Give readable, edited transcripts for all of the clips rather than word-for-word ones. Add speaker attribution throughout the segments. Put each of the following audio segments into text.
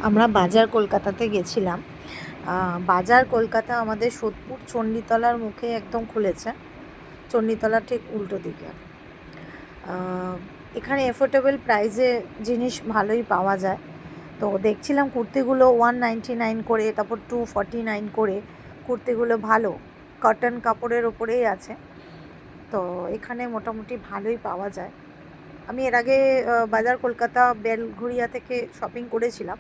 Speaker 1: আমরা বাজার কলকাতাতে গেছিলাম। বাজার কলকাতা আমাদের সোদপুর চণ্ডীতলার মুখে একদম খুলেছে, চণ্ডীতলার ঠিক উল্টো দিকে। এখানে এফোর্ডেবল প্রাইসে জিনিস ভালোই পাওয়া যায়। তো দেখছিলাম কুর্তিগুলো 199 করে, তারপর 249 করে কুর্তিগুলো ভালো কটন কাপড়ের ওপরেই আছে। তো এখানে মোটামুটি ভালোই পাওয়া যায়। আমি এর আগে বাজার কলকাতা বেলঘড়িয়া থেকে শপিং করেছিলাম,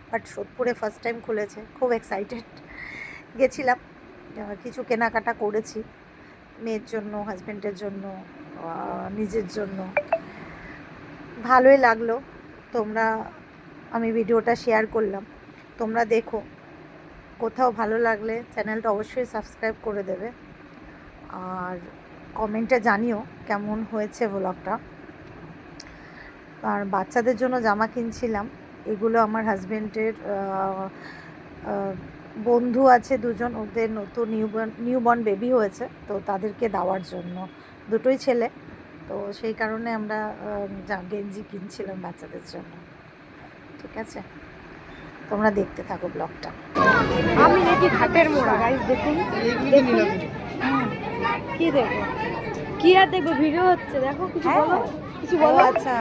Speaker 1: বাট সোদপুরে ফার্স্ট টাইম খুলেছে, খুব এক্সাইটেড। গেছিলাম, কিছু কেনাকাটা করেছি মেয়ের জন্য, হাজব্যান্ডের জন্য, নিজের জন্য। ভালোই লাগলো। আমি ভিডিওটা শেয়ার করলাম, তোমরা দেখো। কোথাও ভালো লাগলে চ্যানেলটা অবশ্যই সাবস্ক্রাইব করে দেবে, আর কমেন্টে জানিও কেমন হয়েছে ব্লগটা। আর বাচ্চাদের জন্য জামা কিনছিলাম। এগুলো আমার হাজব্যান্ডের বন্ধু আছে দুজন, ওদের নতুন নিউবর্ন বেবি হয়েছে, তো তাদেরকে দেওয়ার জন্য, দুটোই ছেলে, তো সেই কারণে আমরা গেঞ্জি কিনছিলাম বাচ্চাদের জন্য। ঠিক আছে, তোমরা দেখতে থাকো ব্লগটা।
Speaker 2: আমি দেখি ঘাটের মোড়া, গাইস দেখুন কি দেখো, কি আর দেখবো, ভিডিও হচ্ছে, দেখো কিছু বলো, কিছু বলো।
Speaker 1: আচ্ছা,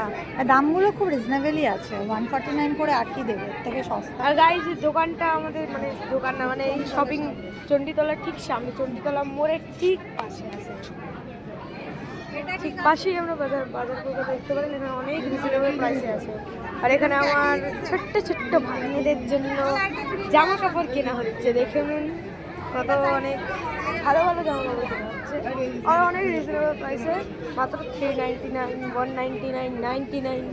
Speaker 1: দামগুলো খুব রিজনেবলই আছে, 149 করে আর কি দেবে, এর থেকে সস্তা।
Speaker 2: আর গাইস দোকানটা আমাদের মানে দোকান না, মানে এই শপিং চণ্ডীতলার ঠিক সামনে, চণ্ডীতলা মোড়ের ঠিক পাশে আছে, ঠিক পাশেই আমরা বাজার কলকাতা দেখতে পারেন। এখানে অনেক রিজনেবল প্রাইসে আছে। আর এখানে আমার ছোট্ট ছোট্ট ভাগ্নিদের জন্য জামা কাপড় কেনা হচ্ছে, দেখুন কত অনেক ভালো ভালো জামা কাপড় কেনা হচ্ছে, আর অনেক রিজনেবল প্রাইসে, মাত্র 399, 199, 99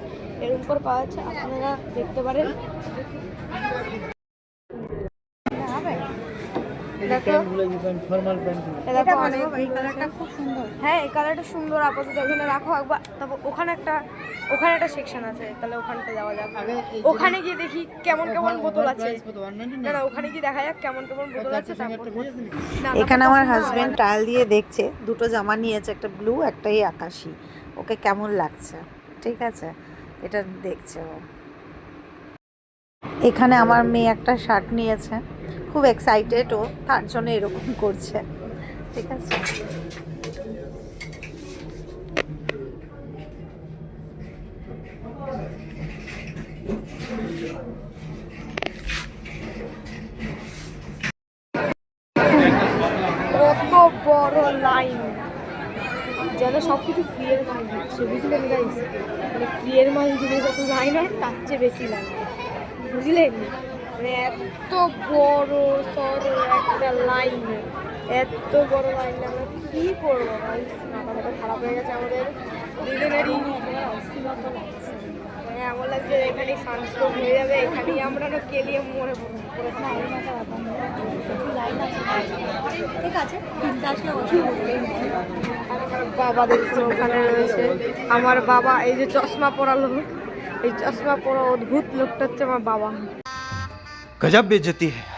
Speaker 2: এর উপর পাওয়া যাচ্ছে, আপনারা দেখতে পারেন। হ্যাঁ, এই কালারটা সুন্দর, আপাতত এখানে রাখো একবার, তারপর ওখানে একটা সেকশন আছে, তাহলে ওখানটা যাওয়া যাক। ওখানে গিয়ে দেখি কেমন কেমন বোতল আছে, না ওখানে গিয়ে দেখা যাক কেমন কেমন বোতল আছে।
Speaker 1: এখানে আমার হাজবেন্ড ট্রায়াল দিয়ে দেখছে, দুটো জামা নিয়েছে, একটা ব্লু, একটা এই আকাশি, ওকে কেমন লাগছে। ঠিক আছে, এটা দেখছে ও। এখানে আমার মেয়ে একটা শার্ট নিয়েছে, খুব এক্সাইটেড ও, তার জন্য এরকম করছে। ঠিক আছে,
Speaker 2: কত বড় লাইন, যেন সব কিছু ফ্রিয়ের মাল দিচ্ছে, বুঝলেন গাইস? মানে ফ্রিয়ের মাল যদি যত লাইন হয় তার চেয়ে বেশি লাইন, বুঝলেন? মানে এত বড় সড়ো একটা লাইন, এত বড় লাইন, আমরা কী করবো গাইস? মাথা খারাপ হয়ে গেছে আমাদের দুজনেরই, অস্থিরতা লাগছে। মানে এমন লাগছে এখানে সানস্ট্রোক হয়ে যাবে, এখানেই আমরা কেলিয়ে মরে পড়বো।
Speaker 1: ঠিক আছে, কিনতে আসলে
Speaker 2: বাবা দেখছো ওখানে রয়েছে আমার বাবা, এই যে চশমা পরা লোক, এই চশমা পরা অদ্ভুত লোকটা হচ্ছে আমার বাবা।
Speaker 3: गजब बेइज्जती है।